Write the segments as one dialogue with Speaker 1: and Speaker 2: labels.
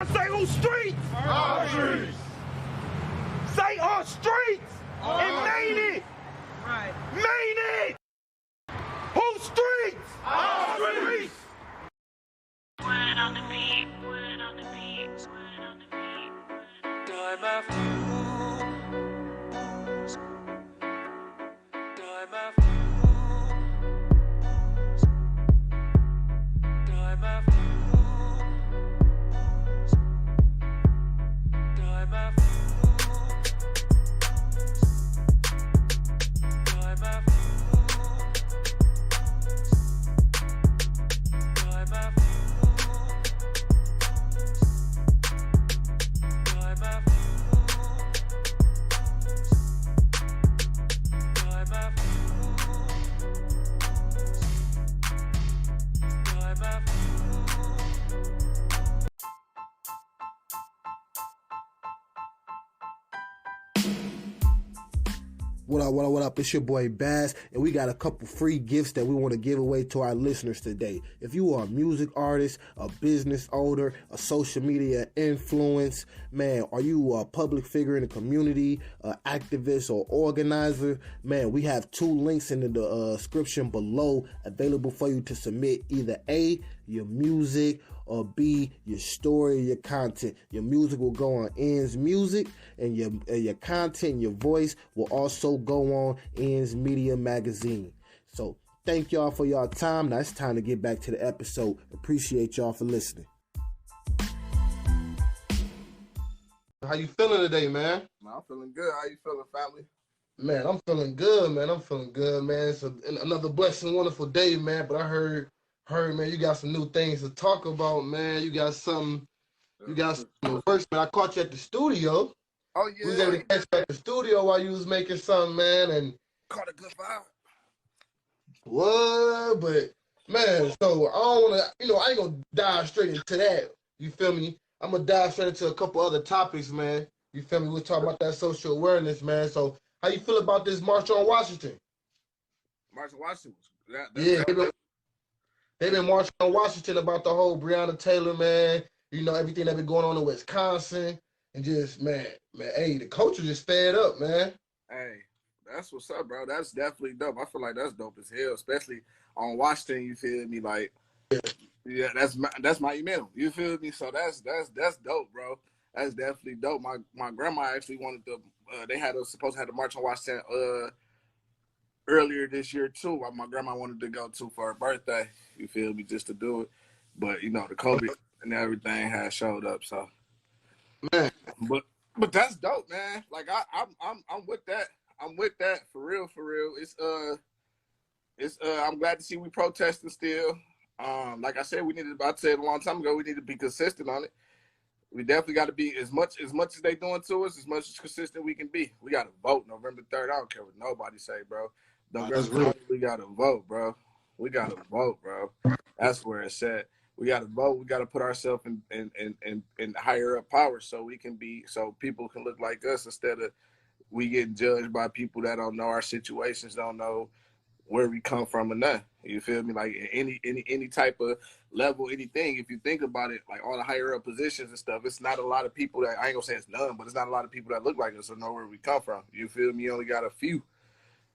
Speaker 1: Say on streets.
Speaker 2: Our streets.
Speaker 1: Say on streets. And Maine it.
Speaker 3: Right.
Speaker 1: Maine it. Whose streets?
Speaker 2: Our streets.
Speaker 4: Word on the beat, word on the beat, word on the beat.
Speaker 5: Time after time after time after time after time after time after
Speaker 6: What up? It's your boy Bass, and we got a couple free gifts that we want to give away to our listeners today. If you are a music artist, a business owner, a social media influence, man, are you a public figure in the community, an activist or organizer, man, we have 2 links in the description below available for you to submit either A, your music, or B, your story, your content. Your music will go on N's Music, and your content, your voice will also go on N's Media Magazine. So thank y'all for y'all time. Now it's time to get back to the episode. Appreciate y'all for listening. How you feeling today, man?
Speaker 2: I'm feeling good. How you feeling, family?
Speaker 6: Man, I'm feeling good, man. It's another blessed, wonderful day, man. But I heard, man, you got some new things to talk about, man. You got some works, man. I caught you at the studio.
Speaker 2: Oh, yeah.
Speaker 6: We was able to catch you at the studio while you was making something, man, and
Speaker 2: Caught a good vibe.
Speaker 6: what? But, man, so I don't want to, I ain't going to dive straight into that. You feel me? I'm going to dive straight into a couple other topics, man. You feel me? We're talking about that social awareness, man. So how you feel about this March on Washington?
Speaker 2: March on Washington.
Speaker 6: Yeah, they've been marching on Washington about the whole Breonna Taylor, man. You know, everything that been going on in Wisconsin. And just, man, hey, the culture just fed up, man.
Speaker 2: Hey, that's what's up, bro. That's definitely dope. I feel like that's dope as hell, especially on Washington. You feel me? Like, yeah, that's monumental. You feel me? So that's dope, bro. That's definitely dope. My grandma actually wanted to. They supposed to have a march on Washington earlier this year too. My grandma wanted to go to for her birthday. You feel me? Just to do it, but the COVID and everything has showed up. So,
Speaker 6: Man,
Speaker 2: but that's dope, man. Like I'm with that. I'm with that for real. It's I'm glad to see we protesting still. Like I said, I said a long time ago, we need to be consistent on it. We definitely got to be as much as they doing to us, as much as consistent we can be. We got to vote November 3rd. I don't care what nobody say, bro. November 3rd, we got to vote, bro. We got to vote, bro. That's where it's at. We got to vote. We got to put ourselves in higher up power so people can look like us instead of we getting judged by people that don't know our situations, don't know where we come from or nothing. You feel me? Like any type of level, anything, if you think about it, like all the higher up positions and stuff, it's not a lot of people that, I ain't gonna say it's none, but it's not a lot of people that look like us or know where we come from. You feel me? You only got a few.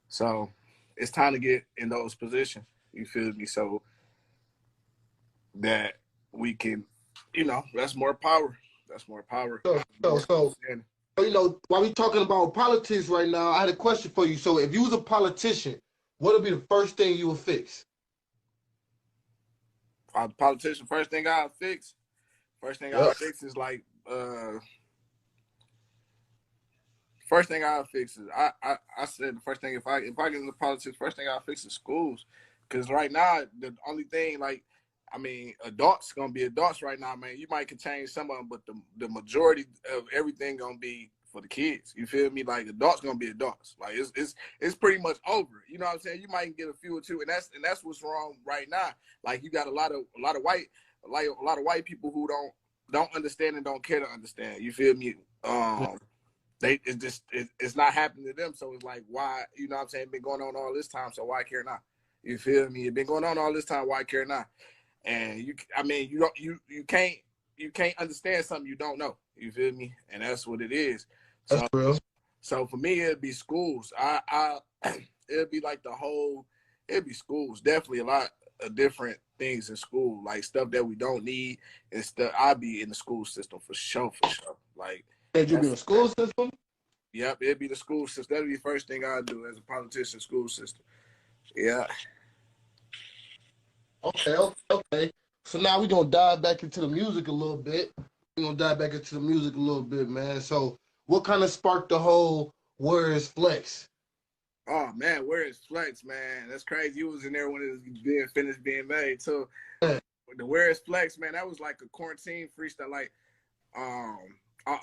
Speaker 2: So it's time to get in those positions. You feel me? So that we can, that's more power. That's more power.
Speaker 6: So while we talking about politics right now, I had a question for you. So if you was a politician, what would be the first thing you would fix?
Speaker 2: If I'm a politician, first thing I'll fix is like, first thing I'll fix is, I said the first thing, if I get into politics, first thing I'll fix is schools. Because right now, the only thing, adults going to be adults right now, man. You might can change some of them, but the majority of everything going to be for the kids. You feel me? Like, adults gonna be adults. Like, it's pretty much over. You know what I'm saying? You might get a few or two, and that's what's wrong right now. Like, you got a lot of white people who don't understand and don't care to understand. You feel me? It's not happening to them. So it's like, why? You know what I'm saying? It's been going on all this time, so why care now? You feel me? It's been going on all this time. Why care now? And you can't you can't understand something you don't know. You feel me? And that's what it is.
Speaker 6: That's
Speaker 2: So
Speaker 6: real.
Speaker 2: so for me, it'd be schools. I it'd be like it'd be schools. Definitely a lot of different things in school, like stuff that we don't need and stuff. I'd be in the school system for sure, for sure. Like
Speaker 6: Did you be in the school system?
Speaker 2: yep, it'd be the school system. That'd be the first thing I'd do as a politician, school system. Yeah.
Speaker 6: Okay, okay, okay. So now we're gonna dive back into the music a little bit. We're gonna dive back into the music a little bit, man. So what kind of sparked the whole Where is Flex?
Speaker 2: Oh man, where is Flex, man? That's crazy. You was in there when it was being finished being made. So the Where is Flex, man, that was like a quarantine freestyle. Like, I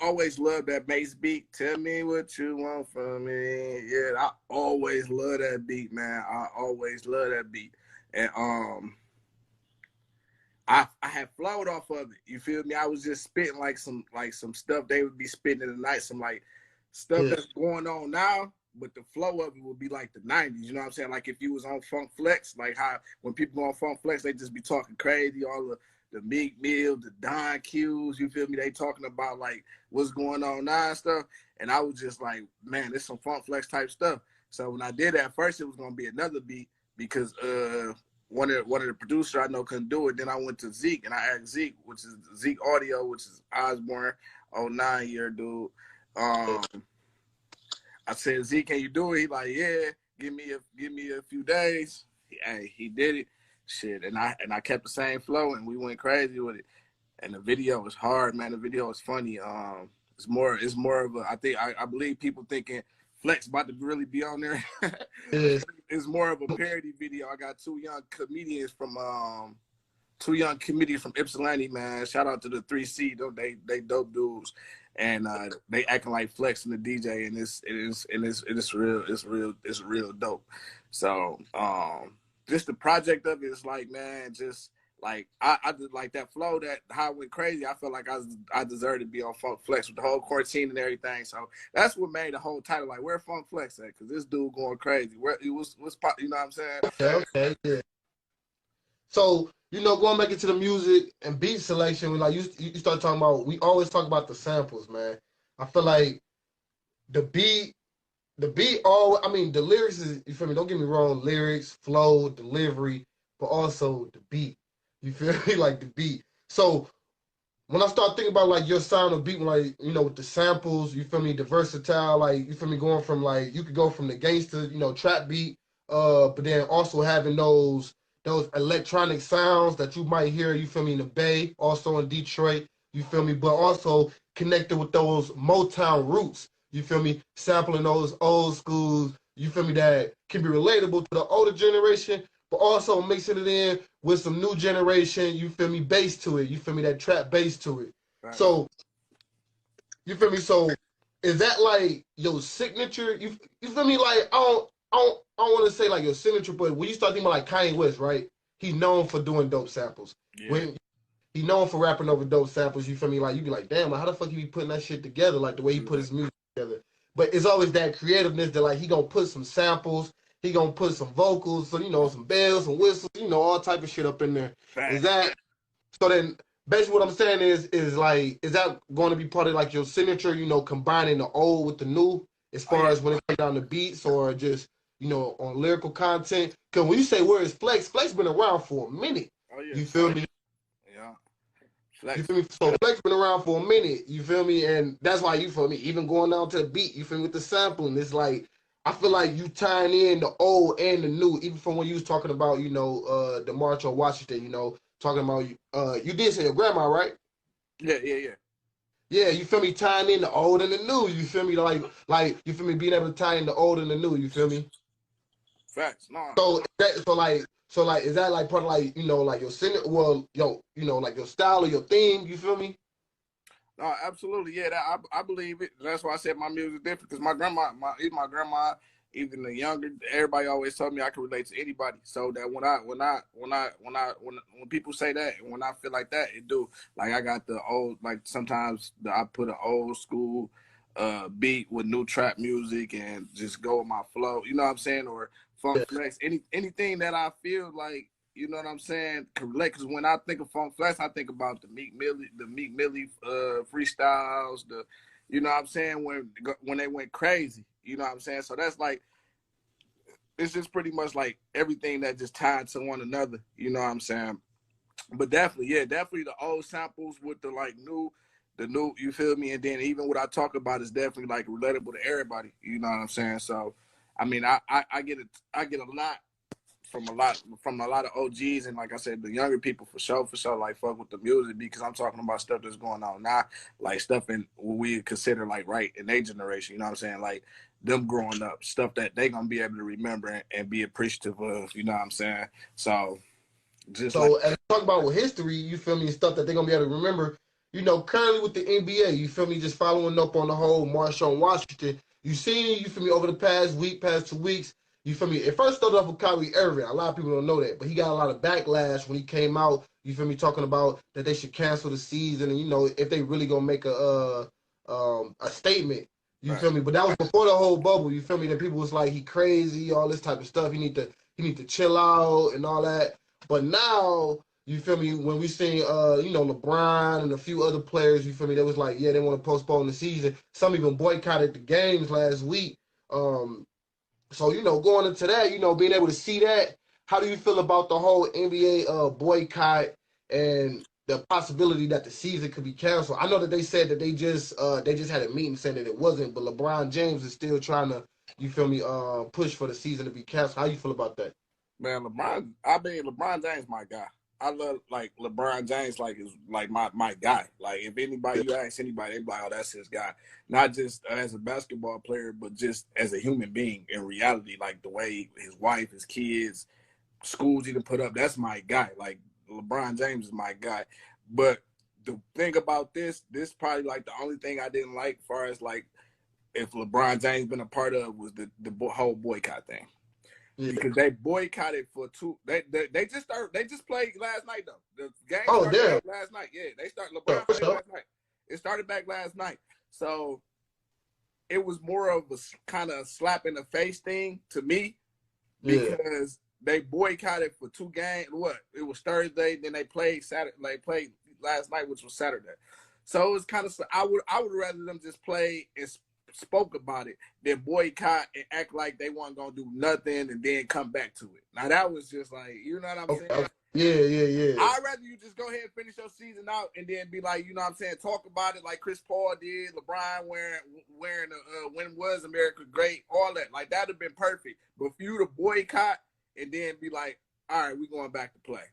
Speaker 2: always loved that bass beat. Tell me what you want from me. Yeah, I always love that beat, man. I always love that beat. And I had flowed off of it. You feel me? I was just spitting like some stuff they would be spitting in the night, some like stuff that's going on now, but the flow of it would be like the 90s. You know what I'm saying? Like if you was on Funk Flex, like how when people go on Funk Flex, they just be talking crazy, all the Meek Mill, the Don Q's, you feel me? They talking about like what's going on now and stuff. And I was just like, man, this some Funk Flex type stuff. So when I did that, at first it was gonna be another beat because one of the producers I know couldn't do it. Then I went to Zeke and I asked Zeke, which is Zeke Audio, which is Osborne, 09-year dude. I said, Zeke, can you do it? He like, yeah, give me a few days. He did it. Shit. And I kept the same flow and we went crazy with it. And the video was hard, man. The video was funny. It's more of a, I believe people thinking Flex about to really be on there. It's more of a parody video. I got two young comedians from Ypsilanti, man. Shout out to the 3C, though. They dope dudes. And they acting like Flex and the DJ, and it's real dope. So just the project of it is like, man, just like I did like that flow, that how it went crazy. I felt like I deserved to be on Funk Flex with the whole quarantine and everything. So that's what made the whole title like, where Funk Flex at? Because this dude going crazy. Where it was you know what I'm saying?
Speaker 6: Okay, yeah. So, going back into the music and beat selection, when like you start talking about, we always talk about the samples, man. I feel like the beat, the lyrics is, you feel me? Don't get me wrong, lyrics, flow, delivery, but also the beat. You feel me? Like the beat. So when I start thinking about like your sound of beat, like, with the samples, you feel me, the versatile, like, you feel me, going from like, you could go from the gangster, trap beat, but then also having those electronic sounds that you might hear, you feel me, in the Bay, also in Detroit, you feel me, but also connected with those Motown roots, you feel me, sampling those old schools, you feel me, that can be relatable to the older generation, but also mixing it in with some new generation, you feel me, bass to it, you feel me, that trap bass to it.
Speaker 2: Right.
Speaker 6: So, you feel me, so is that like your signature? You feel me, like, I don't want to say like your signature, but when you start thinking about like Kanye West, right? He's known for doing dope samples.
Speaker 2: Yeah.
Speaker 6: When he known for rapping over dope samples, you feel me? Like you be like, damn, like, how the fuck he be putting that shit together? Like the way he put his music together. But it's always that creativeness that like he gonna put some samples, he gonna put some vocals, so some bells, some whistles, all type of shit up in there.
Speaker 2: Right.
Speaker 6: Is that so? Then basically what I'm saying is like, is that going to be part of like your signature? Combining the old with the new, as far as when it comes down to beats or just on lyrical content. Because when you say where is Flex, Flex been around for a minute.
Speaker 2: Oh yeah.
Speaker 6: You feel me?
Speaker 2: Yeah. Flex.
Speaker 6: You feel me? So Flex been around for a minute. You feel me? And that's why, you feel me, even going down to the beat, you feel me, with the sampling, it's like, I feel like you tying in the old and the new, even from when you was talking about, the March on Washington, talking about, you did say your grandma, right?
Speaker 2: Yeah.
Speaker 6: Yeah, you feel me, tying in the old and the new, you feel me, like you feel me, being able to tie in the old and the new, you feel me?
Speaker 2: Facts. No.
Speaker 6: So like, is that like part of like, like your signature, well, like your style or your theme, you feel me?
Speaker 2: No, absolutely. Yeah, I believe it. That's why I said my music is different, because my grandma, even the younger, everybody always told me I could relate to anybody. So that when people say that, and when I feel like that, it do. Like I got the old, like sometimes I put an old school beat with new trap music and just go with my flow. You know what I'm saying? Or funk flex, anything that I feel like You know what I'm saying? Can relate because when I think of Funk Flex, I think about the Meek Millie freestyles. You know what I'm saying, when they went crazy. You know what I'm saying? So that's like, it's just pretty much like everything that just tied to one another. You know what I'm saying? But definitely, yeah, definitely the old samples with the new, you feel me? And then even what I talk about is definitely like relatable to everybody. You know what I'm saying? So, I mean, I get it. I get a lot from a lot of OGs, and like I said, the younger people for sure, like fuck with the music, because I'm talking about stuff that's going on now, like stuff in what we consider like right in their generation. You know what I'm saying? Like them growing up, stuff that they gonna be able to remember and be appreciative of. You know what I'm saying? So just like,
Speaker 6: So as we talk about with history, you feel me, stuff that they're gonna be able to remember. Currently with the NBA, you feel me, just following up on the whole Marshawn Washington. You seen, you feel me, over the past 2 weeks. You feel me? It first started off with Kyrie Irving. A lot of people don't know that, but he got a lot of backlash when he came out. You feel me, talking about that they should cancel the season, and if they really gonna make a statement. You
Speaker 2: right.
Speaker 6: feel me? But that was before the whole bubble. You feel me? That people was like, he crazy, all this type of stuff. He need to chill out and all that. But now, you feel me, when we seen LeBron and a few other players, you feel me, they was like, yeah, they want to postpone the season. Some even boycotted the games last week. So, going into that, being able to see that, how do you feel about the whole NBA boycott and the possibility that the season could be canceled? I know that they said that they just had a meeting saying that it wasn't, but LeBron James is still trying to, you feel me, push for the season to be canceled. How you feel about that?
Speaker 2: Man, LeBron James my guy. I love like LeBron James like is like my guy. Like if anybody, you ask anybody, they be like, oh, that's his guy. Not just as a basketball player, but just as a human being in reality. Like the way his wife, his kids, schools he done put up, that's my guy. Like LeBron James is my guy. But the thing about this probably like the only thing I didn't like as far as like if LeBron James been a part of was the whole boycott thing.
Speaker 6: Yeah.
Speaker 2: Because they boycotted for two. They just played last night though. The game
Speaker 6: Oh,
Speaker 2: started
Speaker 6: damn.
Speaker 2: back last night. Yeah, they started. LeBron played last night. It started back last night. So it was more of a kind of slap in the face thing to me because they boycotted for two games. What? It was Thursday. Then they played Saturday. They played last night, which was Saturday. So it was kind of. I would rather them just play and spoke about it than boycott and act like they weren't gonna do nothing and then come back to it. Now that was just like, you know what I'm saying?
Speaker 6: Yeah.
Speaker 2: I'd rather you just go ahead and finish your season out and then be like, you know what I'm saying, talk about it like Chris Paul did, LeBron wearing when was America great, all that. Like that'd have been perfect. But for you to boycott and then be like, all right, we going back to play.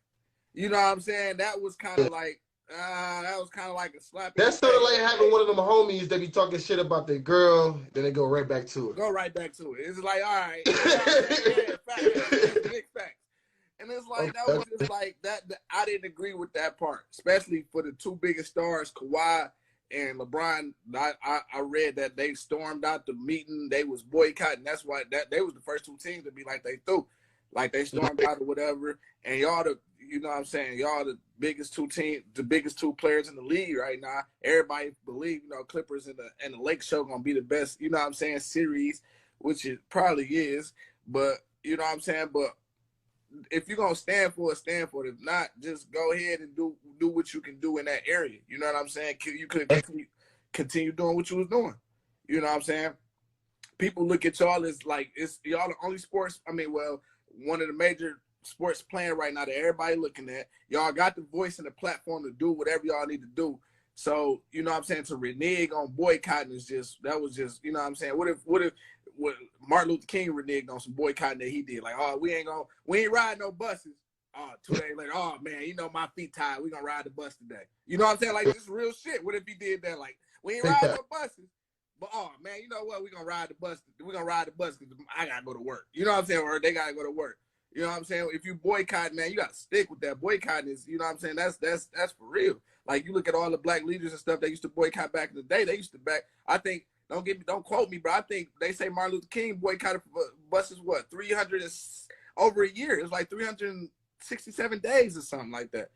Speaker 2: You know what I'm saying? That was kind of like a slap.
Speaker 6: That's sort of like having one of them homies that be talking shit about their girl, then they go right back to it.
Speaker 2: Go right back to it. It's like, all right, you know what I'm saying? Yeah, facts, big facts. And it's like that was just like that. I didn't agree with that part, especially for the two biggest stars, Kawhi and LeBron. I read that they stormed out the meeting. They was boycotting. That's why they was the first two teams to be like they threw, like they stormed out or whatever. And y'all you know what I'm saying, y'all the biggest two teams, the biggest two players in the league right now. Everybody believe, Clippers and the Lake Show gonna be the best, you know what I'm saying, series, which it probably is. But you know what I'm saying, but if you're gonna stand for it, stand for it. If not, just go ahead and do what you can do in that area. You know what I'm saying? You could continue doing what you was doing. You know what I'm saying? People look at y'all as like it's y'all the only sports. I mean, well, one of the major sports playing right now that everybody looking at. Y'all got the voice and the platform to do whatever y'all need to do. So, you know what I'm saying, to renege on boycotting is just, that was just, you know what I'm saying, what if Martin Luther King reneged on some boycotting that he did? Like, oh, we ain't riding no buses. 2 days later, oh man, my feet tired, we gonna ride the bus today. You know what I'm saying? Like, this is real shit. What if he did that? Like, we ain't riding no buses. But oh man, you know what? We're gonna ride the bus. We're gonna ride the bus because I gotta go to work. You know what I'm saying? Or they gotta go to work. You know what I'm saying? If you boycott, man, you gotta stick with that. Boycotting is, you know what I'm saying? That's for real. Like you look at all the black leaders and stuff they used to boycott back in the day. They used to I think, don't quote me, but I think they say Martin Luther King boycotted buses 300 over a year. It was like 367 days or something like that.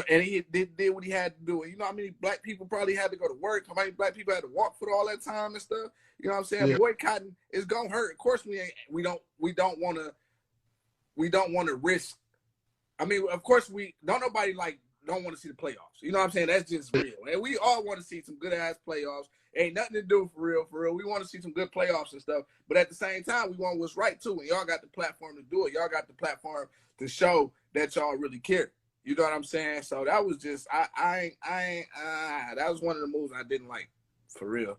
Speaker 2: And he did what he had to do. You know how many black people probably had to go to work? How many black people had to walk for all that time and stuff? You know what I'm saying? Yeah. Boycotting is gonna hurt. Of course, we don't want to risk I mean, of course, we don't nobody like don't want to see the playoffs. You know what I'm saying? That's just real. And we all want to see some good ass playoffs. Ain't nothing to do for real, for real. We want to see some good playoffs and stuff. But at the same time, we want what's right too. And y'all got the platform to do it. Y'all got the platform to show that y'all really care. You know what I'm saying? So that was just that was one of the moves I didn't like, for real.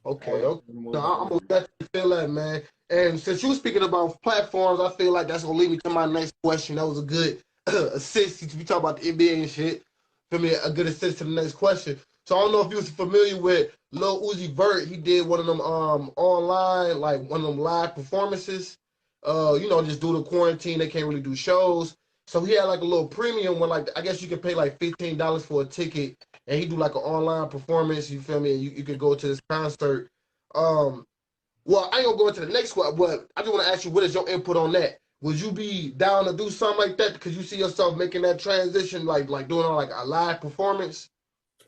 Speaker 6: Okay. No, I'm gonna definitely feel that, man. And since you were speaking about platforms, I feel like that's gonna lead me to my next question. That was a good assist. Since we talk about the NBA and shit, for me, a good assist to the next question. So I don't know if you was familiar with Lil Uzi Vert. He did one of them online, like one of them live performances. Just due to quarantine, they can't really do shows. So he had like a little premium one, like I guess you could pay like $15 for a ticket, and he do like an online performance. You feel me? And you could go to this concert. Well, I ain't gonna go into the next one, but I just want to ask you, what is your input on that? Would you be down to do something like that because you see yourself making that transition, like doing like a live performance?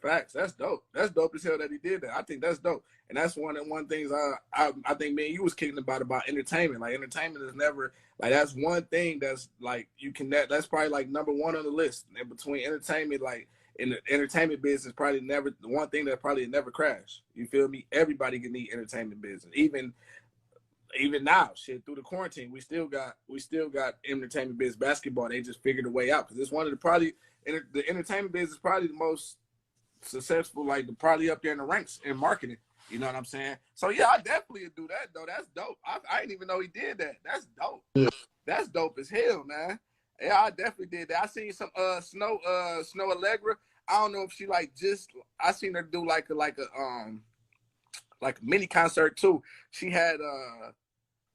Speaker 2: Facts. That's dope. That's dope as hell that he did that. I think that's dope, and that's one things I think me and you was kicking about entertainment. Like entertainment is never like that's one thing that's like you can that's probably like number one on the list. And between entertainment, like in the entertainment business, probably never the one thing that probably never crash. You feel me? Everybody can need entertainment business. Even now, shit through the quarantine, we still got entertainment business. Basketball, they just figured a way out because it's one of the entertainment business is probably the most successful, like probably up there in the ranks in marketing. You know what I'm saying? So yeah, I definitely would do that though. That's dope. I didn't even know he did that. That's dope.
Speaker 6: Yeah.
Speaker 2: That's dope as hell, man. Yeah, I definitely did that. I seen some Snow Allegra. I don't know if she I seen her do like a mini concert too. She had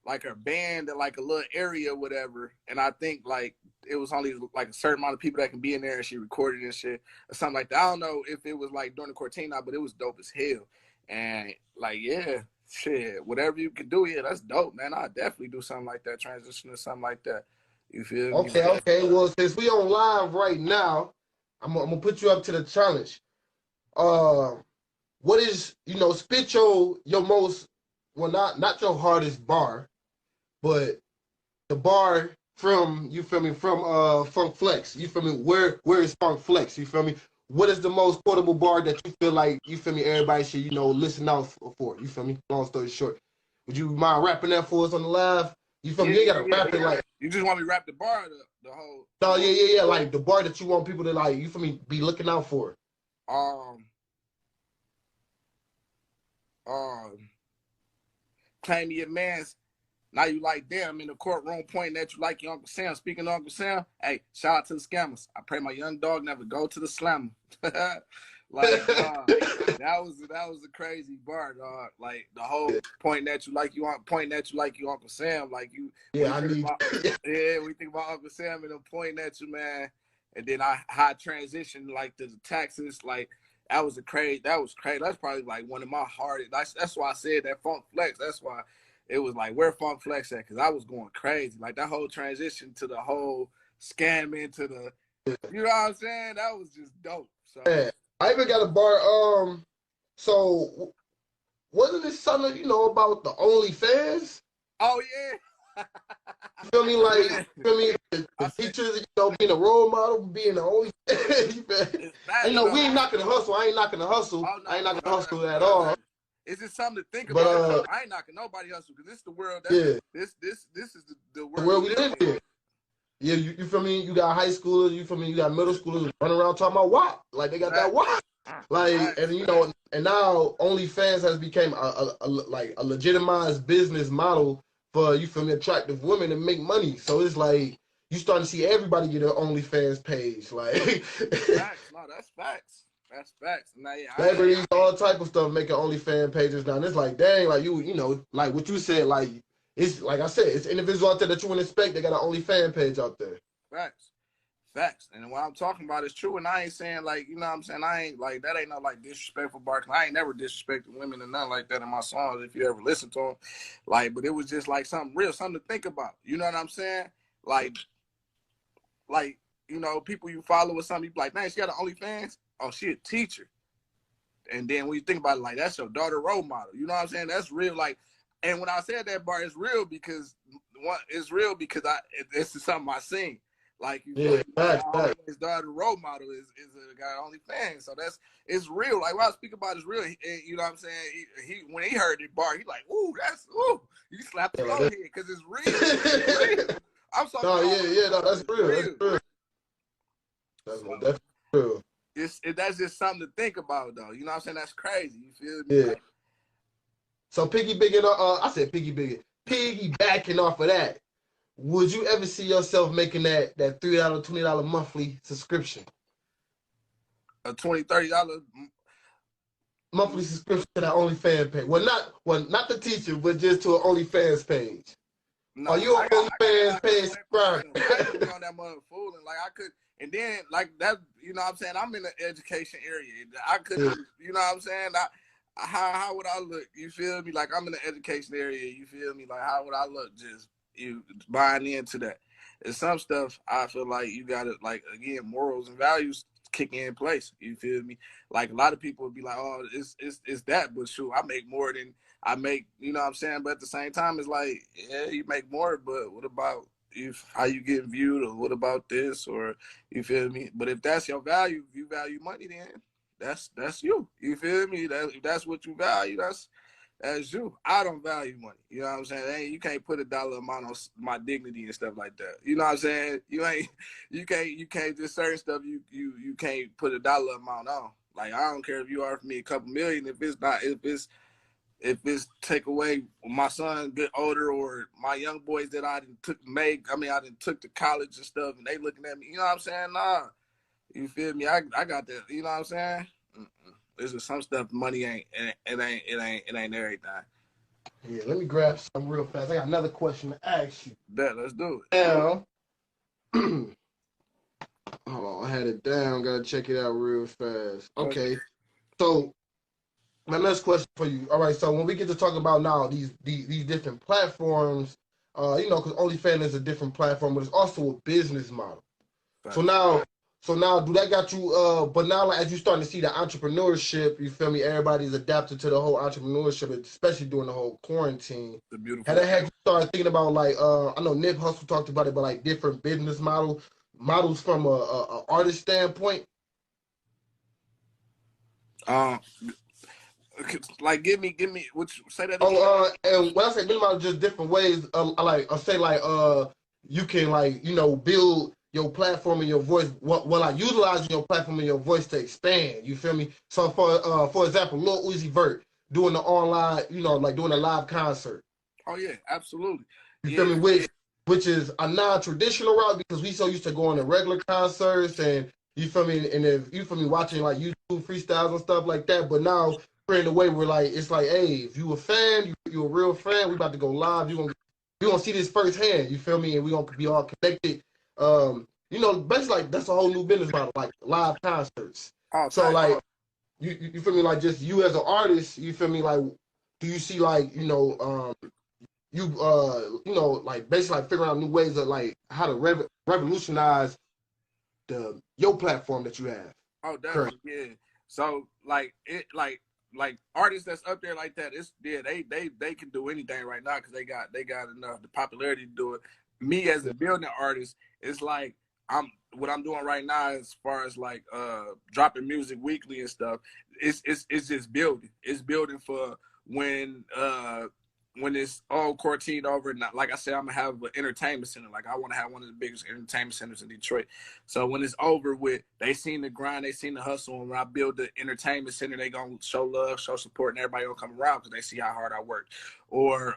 Speaker 2: like her band at like a little area or whatever, and I think like it was only like a certain amount of people that can be in there, and she recorded and shit or something like that. I don't know if it was like during the quarantine, but it was dope as hell. And like, yeah, shit, whatever you could do, yeah, that's dope, man. I'd definitely do something like that, transition to something like that. You feel me?
Speaker 6: Okay. Well, since we on live right now, I'm gonna put you up to the challenge. What is spit your most, well, not your hardest bar, but the bar from, you feel me, from Funk Flex. You feel me? Where is Funk Flex? You feel me? What is the most quotable bar that you feel like, you feel me, everybody should, listen out for? You feel me? Long story short. Would you mind rapping that for us on the live? You feel me? You ain't gotta rap it like.
Speaker 2: You just want me to rap the bar or the whole.
Speaker 6: No, yeah. Like the bar that you want people to like, you feel me, be looking out for.
Speaker 2: Claim your man's. Now you like, damn, in the courtroom pointing at you like your Uncle Sam. Speaking of Uncle Sam, hey, shout out to the scammers. I pray my young dog never go to the slammer. That was a crazy bar, dog. Like the whole pointing at you like you Uncle Sam. Like you,
Speaker 6: yeah,
Speaker 2: we think about Uncle Sam and them pointing at you, man. And then I transitioned like to the Texas, like that was crazy. That's probably like one of my hardest. That's why I said that Funk Flex. That's why. It was like, where Funk Flex at? Because I was going crazy. Like, that whole transition to the whole scamming to the, you know what I'm saying? That was just dope. So
Speaker 6: yeah. I even got a bar. So, wasn't this something, about the OnlyFans?
Speaker 2: Oh, yeah.
Speaker 6: You feel me? Like, the teachers, being a role model, being the OnlyFans. We ain't knocking the hustle. I ain't knocking the hustle.
Speaker 2: Oh, no,
Speaker 6: I ain't knocking the hustle at all.
Speaker 2: It's just something to think about. I ain't knocking nobody hustle because this is the world. This is the world
Speaker 6: we live in. Yeah, you feel me? You got high schoolers, you feel me? You got middle schoolers running around talking about WAP. Like they got that WAP. Like, and and now OnlyFans has become a legitimized business model for, you feel me, attractive women to make money. So it's like you starting to see everybody get an OnlyFans page. Like
Speaker 2: facts. No, that's facts. That's facts. Now,
Speaker 6: celebrities, all type of stuff making OnlyFans pages now. And it's like, dang, like like what you said, like it's like I said, it's individuals out there that you wouldn't expect. They got an OnlyFans page out there.
Speaker 2: Facts. And what I'm talking about is true. And I ain't saying like, you know what I'm saying? I ain't like, that ain't no like disrespectful bar. I ain't never disrespected women and nothing like that in my songs if you ever listen to them. Like, but it was just like something real, something to think about. You know what I'm saying? Like, people you follow or something, you be like, man, she got an OnlyFans? Oh, she a teacher. And then when you think about it, like, that's your daughter role model. You know what I'm saying? That's real. Like, and when I said that bar, it's real because it's real because this is something I seen. Like you
Speaker 6: Yeah,
Speaker 2: feel me?
Speaker 6: facts,
Speaker 2: My
Speaker 6: facts.
Speaker 2: always daughter role model is a guy OnlyFans. So it's real. Like what I speak about is real. You know what I'm saying? He when he heard it bar, he like, ooh, that's ooh. You slapped his forehead because it's real. It's real. I'm talking
Speaker 6: No,
Speaker 2: about
Speaker 6: yeah, no, that's
Speaker 2: it's
Speaker 6: real. That's real. That's
Speaker 2: So
Speaker 6: definitely real.
Speaker 2: that's just something to think about though. You know what I'm saying? That's crazy. You feel me?
Speaker 6: Yeah.
Speaker 2: Like,
Speaker 6: So I said piggybacking off of that. Would you ever see yourself making that $3, $20 monthly subscription?
Speaker 2: a $20, $30
Speaker 6: Monthly subscription to that OnlyFans page. Not the teacher, but just to an OnlyFans page.
Speaker 2: No,
Speaker 6: Are you on
Speaker 2: I got
Speaker 6: OnlyFans page
Speaker 2: to pay for
Speaker 6: subscribe?
Speaker 2: myself. I ain't gonna be on that mother fooling. Like I could, and then like that. You know what I'm saying? I'm in the education area. I could,
Speaker 6: Yeah.
Speaker 2: you know what I'm saying? How would I look? You feel me? Like I'm in the education area. You feel me? Like how would I look? Just you buying into that. And some stuff I feel like you gotta like again morals and values kick in place. You feel me? Like a lot of people would be like, oh, it's that, but shoot, I make more than I make, you know what I'm saying? But at the same time, it's like, yeah, you make more, but what about how you get viewed, or what about this, or you feel me? But if that's your value, if you value money, then that's you. You feel me? If that's what you value, that's you. I don't value money. You know what I'm saying? Hey, you can't put a dollar amount on my dignity and stuff like that. You know what I'm saying? You can't just certain stuff you can't put a dollar amount on. Like I don't care if you offer me a couple million, if it's take away my son get older or my young boys that I didn't took to college and stuff and they looking at me, you know what I'm saying? Nah, you feel me? I got that, you know what I'm saying? There's just some stuff money ain't, it ain't everything.
Speaker 6: Yeah, let me grab some real fast. I got another question to ask you.
Speaker 2: Bet, let's do it.
Speaker 6: Now, hold on, I had it down. Gotta check it out real fast. Okay, so my next question for you. All right, so when we get to talk about now these different platforms, because OnlyFans is a different platform, but it's also a business model. So now, do that got you? But now, like, as you starting to see the entrepreneurship, you feel me? Everybody's adapted to the whole entrepreneurship, especially during the whole quarantine.
Speaker 2: The beautiful.
Speaker 6: Had that had you started thinking about like, I know Nip Hustle talked about it, but like different business models from a artist standpoint.
Speaker 2: Like give me which say that again.
Speaker 6: And when I say business model, just different ways. I say like you can like build your platform and your voice. Like utilizing your platform and your voice to expand. You feel me? So for example, Lil Uzi Vert doing the online, like doing a live concert.
Speaker 2: Oh yeah, absolutely.
Speaker 6: You feel me? Which is a non-traditional route because we so used to going to regular concerts and you feel me, and if you feel me watching like YouTube freestyles and stuff like that. But now we're in the way where like it's like, hey, if you a fan, you a real fan, we about to go live. You gonna see this firsthand. You feel me? And we gonna be all connected. Basically like that's a whole new business model, like live concerts. So like you feel me, like just you as an artist, you feel me, like do you see like like basically like figuring out new ways of like how to revolutionize your platform that you have.
Speaker 2: Oh, definitely, yeah. So like artists that's up there like that, they can do anything right now because they got enough the popularity to do it. Me as a building artist, it's like what I'm doing right now as far as like dropping music weekly and stuff. It's just building. It's building for when it's all quarantine over, and like I said, I'm gonna have an entertainment center. Like I want to have one of the biggest entertainment centers in Detroit. So when it's over with, they seen the grind, they seen the hustle, and when I build the entertainment center, they gonna show love, show support, and everybody gonna come around because they see how hard I work. Or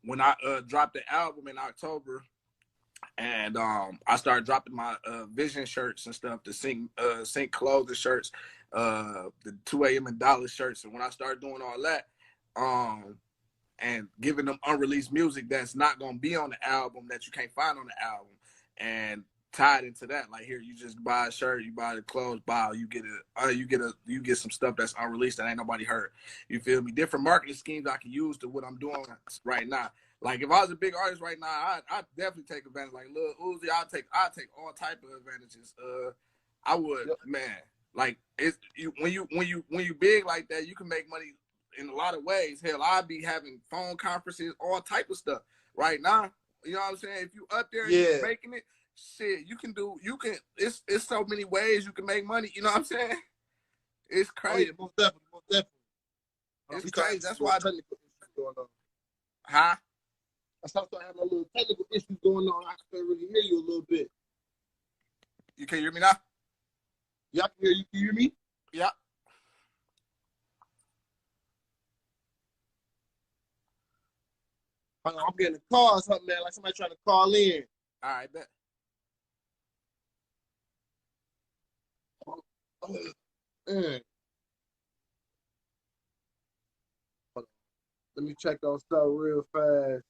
Speaker 2: when I dropped the album in October, and I started dropping my vision shirts and stuff, the sync clothing shirts, the 2 a.m. and dollar shirts, and when I started doing all that, and giving them unreleased music that's not gonna be on the album that you can't find on the album, and tied into that, like here you just buy a shirt, you buy the clothes, you get some stuff that's unreleased that ain't nobody heard. You feel me? Different marketing schemes I can use to what I'm doing right now. Like if I was a big artist right now, I'd definitely take advantage. Like Lil Uzi, I'll take all type of advantages. I would, man. Like when you big like that, you can make money in a lot of ways. Hell, I'd be having phone conferences, all type of stuff right now. You know what I'm saying? If you up there and
Speaker 6: Yeah.
Speaker 2: you making it, shit, it's so many ways you can make money. You know what I'm saying? It's
Speaker 6: Oh
Speaker 2: crazy.
Speaker 6: yeah, most definitely, most definitely.
Speaker 2: It's crazy. That's why.
Speaker 6: Technical issues going on.
Speaker 2: Huh?
Speaker 6: I started having a little technical issues going on. I can't really hear you a little bit.
Speaker 2: You can hear me now?
Speaker 6: Yeah, I can hear you. Can you hear me?
Speaker 2: Yeah.
Speaker 6: I'm getting a call or something, man. Like somebody trying to call in.
Speaker 2: All right, bet.
Speaker 6: Mm. Let me check on stuff real fast.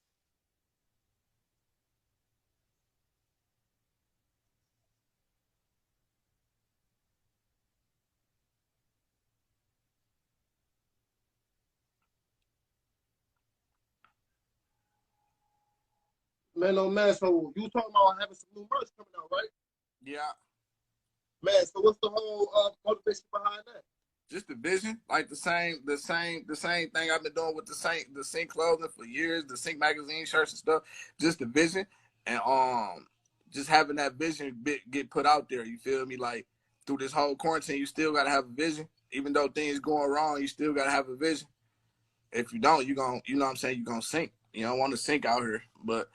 Speaker 6: Man, oh man, so you talking about having some new merch coming out, right?
Speaker 2: Yeah.
Speaker 6: Man, so what's the whole motivation behind that?
Speaker 2: Just the vision, like the same thing I've been doing with the Sync clothing for years, the Sync magazine shirts and stuff. Just the vision, and just having that vision get put out there. You feel me? Like through this whole quarantine, you still gotta have a vision, even though things going wrong. You still gotta have a vision. If you don't, you know what I'm saying, you gonna sink. You don't want to sink out here, but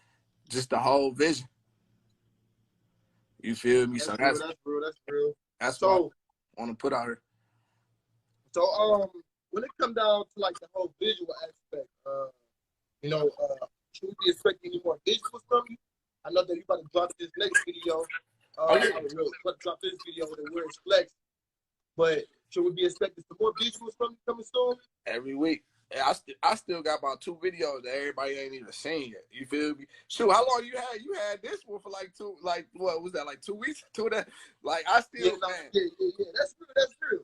Speaker 2: just the whole vision. You feel me?
Speaker 6: That's real. That's real. That's real.
Speaker 2: That's
Speaker 6: So,
Speaker 2: what I want to put out here.
Speaker 6: So when it comes down to like the whole visual aspect, should we be expecting any more visuals from you? I know that you about to drop this next video. About to drop this video with the words flex. But should we be expecting some more visuals from you coming soon?
Speaker 2: Every week. I still got about 2 videos that everybody ain't even seen yet. You feel me? Shoot, how long you had? You had this one for what was that, like 2 weeks? Like I still,
Speaker 6: Yeah. That's true. That's true.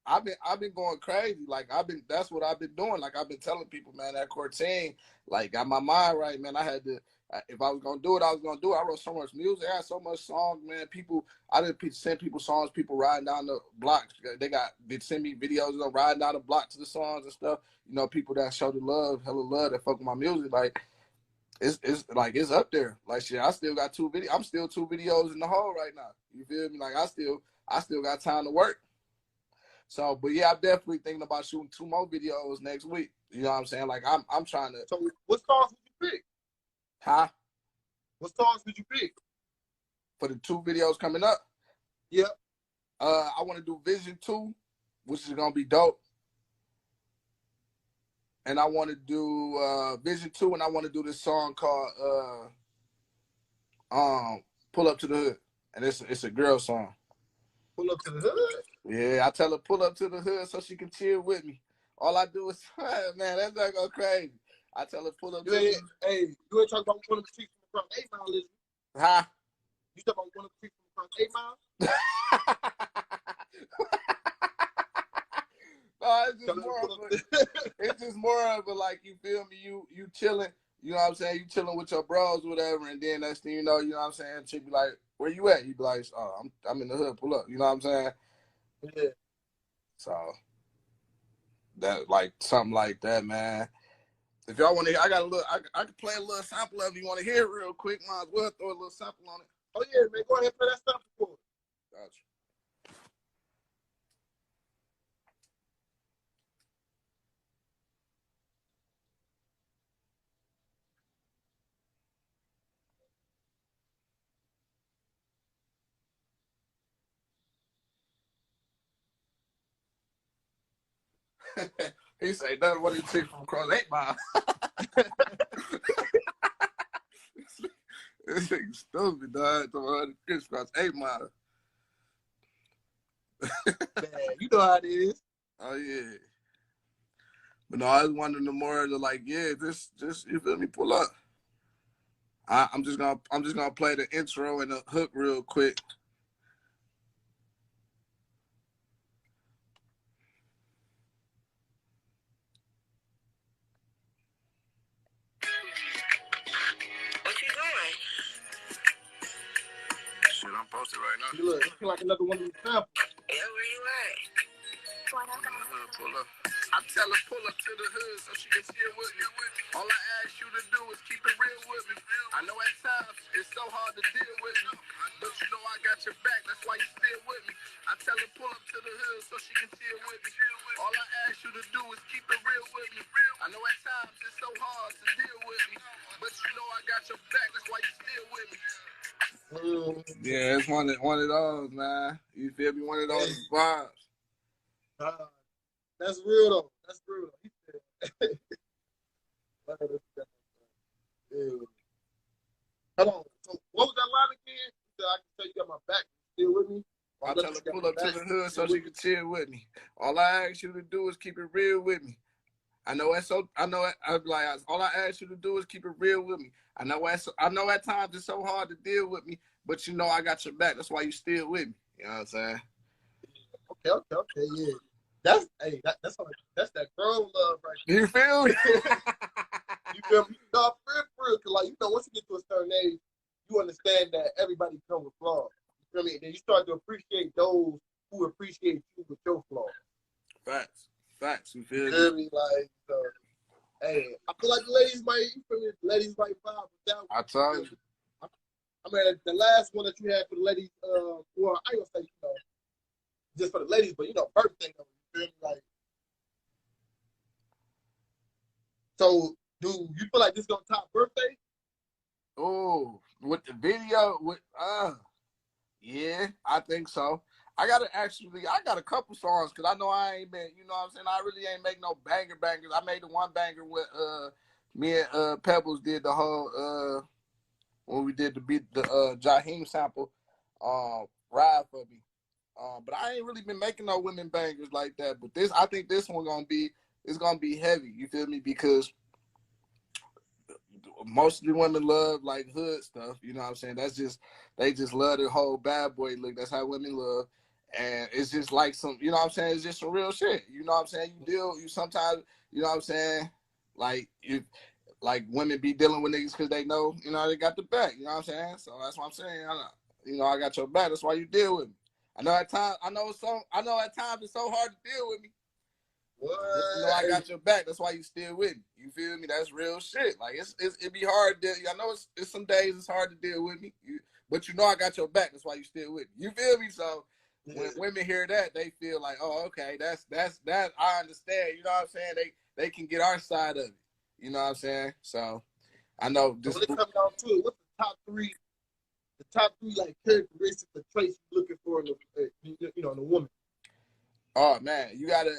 Speaker 2: I've been going crazy. Like that's what I've been doing. Like I've been telling people, man, that quarantine, like got my mind right, man. I had to, if I was gonna do it, I was gonna do it. I wrote so much music, I had so much songs, man. I didn't send people songs. People riding down the blocks. They send me videos of them riding down the block to the songs and stuff. You know, people that show the love, hella love, that fuck with my music. Like it's up there. Like shit, I still got 2 videos. I'm still 2 videos in the hole right now. You feel me? Like I still got time to work. So, but yeah, I'm definitely thinking about shooting 2 more videos next week. You know what I'm saying? Like I'm trying to.
Speaker 6: So, what songs would you pick?
Speaker 2: Huh?
Speaker 6: What songs would you pick
Speaker 2: For the 2 videos coming up?
Speaker 6: Yep.
Speaker 2: I want to do Vision 2, which is gonna be dope. And I want to do Vision 2, and I want to do this song called Pull Up to the Hood, and it's a girl song.
Speaker 6: Pull up to the hood.
Speaker 2: Yeah, I tell her pull up to the hood so she can chill with me. All I do is, man, that's not go crazy. I tell her pull up to the hood.
Speaker 6: Hey, you ain't talking about one of the streets from across 8 Mile, is you?
Speaker 2: Huh?
Speaker 6: You talking about one of the streets from across 8 Mile?
Speaker 2: No, it's just more of a like, you feel me, you chilling, you know what I'm saying, you chilling with your bros, whatever, and then next thing you know what I'm saying, chick be like, where you at? You be like, oh, I'm in the hood, pull up, you know what I'm saying?
Speaker 6: Yeah.
Speaker 2: So that, like, something like that, man. If y'all want to, I can play a little sample of it. You want to hear it real quick? Might as well throw a little sample on it.
Speaker 6: Oh yeah, man, go ahead and play that sample for us.
Speaker 2: Gotcha. He say nothing what he took from across 8 Mile. This nigga stupid, dog. The Chris across 8 Mile.
Speaker 6: Man, you know how it is.
Speaker 2: Oh yeah. But no, I was wondering the more to like, yeah, just you feel me, pull up. I'm just gonna play the intro and the hook real quick.
Speaker 4: What you doing?
Speaker 2: Shit, I'm posted right now.
Speaker 6: Look, it's like another one of these samples.
Speaker 4: Yeah, where you at?
Speaker 2: Pull up. I tell her pull up to the hood so she can chill with me. All I ask you to do is keep it real with me. I know at times it's so hard to deal with me, but you know I got your back, that's why you still with me. I tell her pull up to the hood so she can chill with me. All I ask you to do is keep it real with me. I know at times it's so hard to deal with me, but you know I got your back, that's why you still with me. Yeah, it's one of those, man. You feel me? One of those vibes.
Speaker 6: That's real though. That's real. He said, yeah. Hold on. So what was that line again? He said, I can tell you got my back. You still with me?
Speaker 2: I tell her pull up to the hood so she can chill with me. All I ask you to do is keep it real with me. I know all I ask you to do is keep it real with me. I know at times it's so hard to deal with me, but you know I got your back. That's why you still with me. You know what I'm saying?
Speaker 6: Okay, yeah. That's that girl love right there.
Speaker 2: You feel me?
Speaker 6: You feel me? No, for real. Cause like, you know, once you get to a certain age, you understand that everybody comes with flaws. You feel me? And then you start to appreciate those who appreciate you with your flaws.
Speaker 2: Facts. You feel
Speaker 6: me? Like, hey, I feel like the ladies might vibe with that one.
Speaker 2: I told you.
Speaker 6: I mean, the last one that you had for the ladies, well, I ain't gonna say, you know, just for the ladies, but you know, birthday. You feel me? Like, so, do you feel like this gonna top birthday?
Speaker 2: Oh, with the video, yeah, I think so. I got a couple songs because I know I ain't been, you know what I'm saying? I really ain't make no bangers. I made the one banger with me and Pebbles did the whole when we did the Jaheim sample, Ride For Me. But I ain't really been making no women bangers like that. But I think this one gonna be heavy. You feel me? Because most of the women love like hood stuff. You know what I'm saying? They just love the whole bad boy look. That's how women love. And it's just like some, you know what I'm saying? It's just some real shit. You know what I'm saying? You sometimes, you know what I'm saying? Like women be dealing with niggas because they know, you know, they got the back. You know what I'm saying? So that's what I'm saying. I got your back. That's why you deal with me. I know at times it's so hard to deal with me.
Speaker 6: What?
Speaker 2: You know I got your back. That's why you still with me. You feel me? That's real shit. Like it be hard. I know it's some days it's hard to deal with me. But you know I got your back. That's why you still with me. You feel me? So when women hear that, they feel like, oh, okay, that's that. I understand. You know what I'm saying? They can get our side of it. You know what I'm saying? So I know.
Speaker 6: So when it comes down to it, what's the top three like characteristics or traits you're looking for in a woman?
Speaker 2: Oh man, you gotta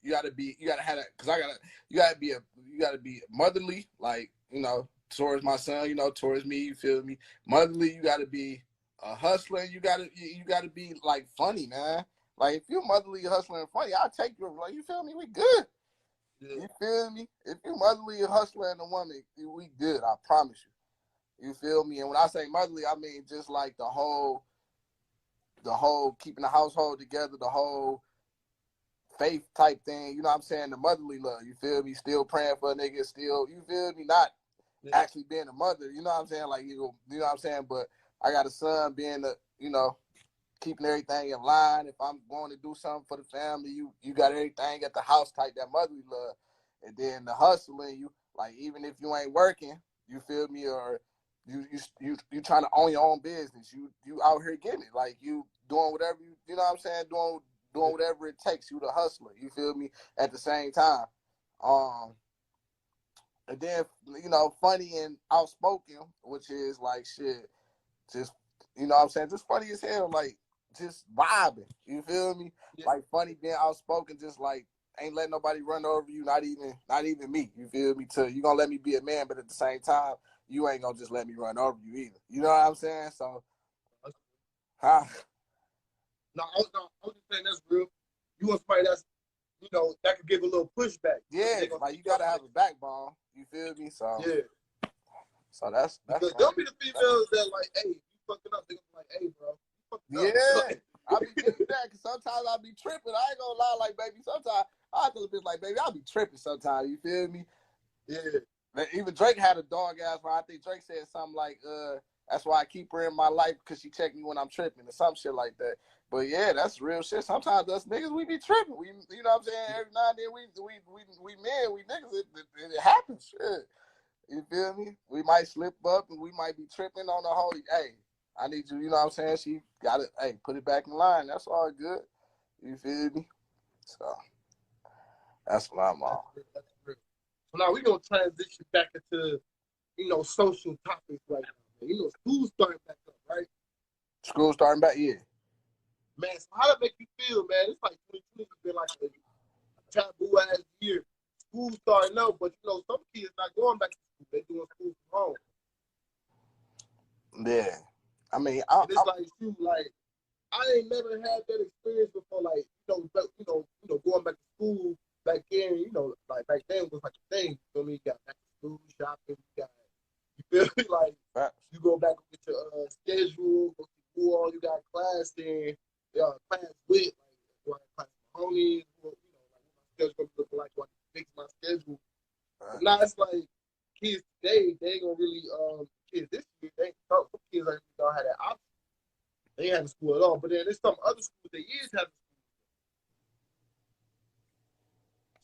Speaker 2: have that, cause you gotta be motherly, like, you know, towards my son, you know, towards me, you feel me? Motherly, you gotta be a hustler, you gotta be like funny, man. Like if you're motherly, hustling, and funny, I'll take you, like, you feel me? We good. Yeah. You feel me? If you're motherly, hustler, and a woman, we good, I promise you. You feel me? And when I say motherly, I mean just like the whole keeping the household together, the whole faith type thing, you know what I'm saying? The motherly love, you feel me? Still praying for a nigga, still, you feel me? Not actually being a mother, you know what I'm saying? Like, you know what I'm saying? But I got a son being keeping everything in line. If I'm going to do something for the family, you got everything at the house type, that motherly love. And then the hustling, you, like, even if you ain't working, you feel me? Or you trying to own your own business. You out here getting it. Like, you doing whatever you know what I'm saying? Doing whatever it takes, you the hustler. You feel me? At the same time. And then, you know, funny and outspoken, which is like shit, just, you know what I'm saying? Just funny as hell, like just vibing. You feel me? Yeah. Like funny, being outspoken, just like ain't letting nobody run over you, not even me. You feel me? You gonna let me be a man, but at the same time, you ain't gonna just let me run over you either. You know what I'm saying? So,
Speaker 6: No, I was just saying that's real. You want somebody that's, you know, that could give a little pushback.
Speaker 2: Yeah, like you gotta have a backbone. You feel me? So
Speaker 6: yeah.
Speaker 2: So that's
Speaker 6: because there'll be the females that like, hey, you fucking up. They're like, hey, bro, you fucking up.
Speaker 2: I be getting that because sometimes I be tripping. I ain't gonna lie, like, baby, sometimes I tell a bitch like, baby, I be tripping sometimes. You feel me?
Speaker 6: Yeah.
Speaker 2: Even Drake had a dog ass line. I think Drake said something like, That's why I keep her in my life because she check me when I'm tripping or some shit like that. But yeah, that's real shit. Sometimes us niggas we be tripping. We, you know what I'm saying? Every now and then we men, we niggas, it happens. Shit. You feel me? We might slip up and we might be tripping on the whole. Hey, I need you. You know what I'm saying? She got it. Hey, put it back in line. That's all good. You feel me? So that's what I'm on.
Speaker 3: That's real. So now we're gonna transition back into social topics right now. School's starting back up, right?
Speaker 2: School starting back, yeah.
Speaker 3: Man, so how that make you feel, man? It's like 2020 has been like a taboo ass year. School's starting up, but some kids not going back to school. They doing school from home.
Speaker 2: Yeah. I mean,
Speaker 3: and it's like shoot, like I ain't never had that experience before. Like going back to school back then. Like back then was like a thing. You feel me? You got back to school shopping. You feel me? Like you go back with your schedule, go to school. You got class then. Class with like class with homies. Like what my schedule gonna look like. So I can fix my schedule. But now it's like kids today, they ain't gonna really kids this year. Some kids ain't gonna have that option. They ain't having school at all. But then there's some other schools that is having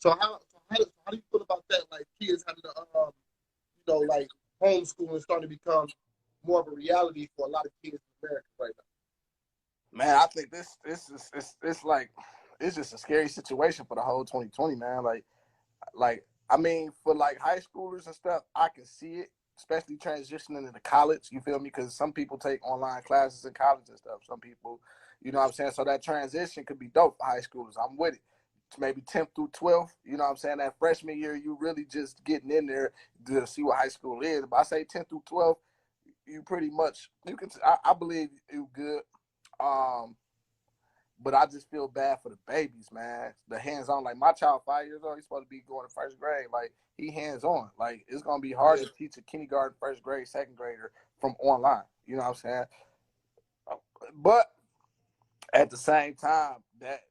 Speaker 3: school. So how do you feel about that? Like kids having to like homeschooling starting to become more of a reality for a lot of kids in America right now.
Speaker 2: Man, I think this is it's like it's just a scary situation for the whole 2020, man. Like I mean, for like high schoolers and stuff, I can see it, especially transitioning into college. You feel me? Because some people take online classes in college and stuff. Some people, you know what I'm saying? So that transition could be dope for high schoolers. I'm with it. Maybe 10th through 12th, you know what I'm saying? That freshman year, you really just getting in there to see what high school is. If I say 10th through 12th, you pretty much, I believe you good. But I just feel bad for the babies, man. The hands-on, like my child, 5 years old, he's supposed to be going to first grade. Like, he hands-on. Like, it's going to be hard to teach a kindergarten, first grade, second grader from online. You know what I'm saying? But at the same time, that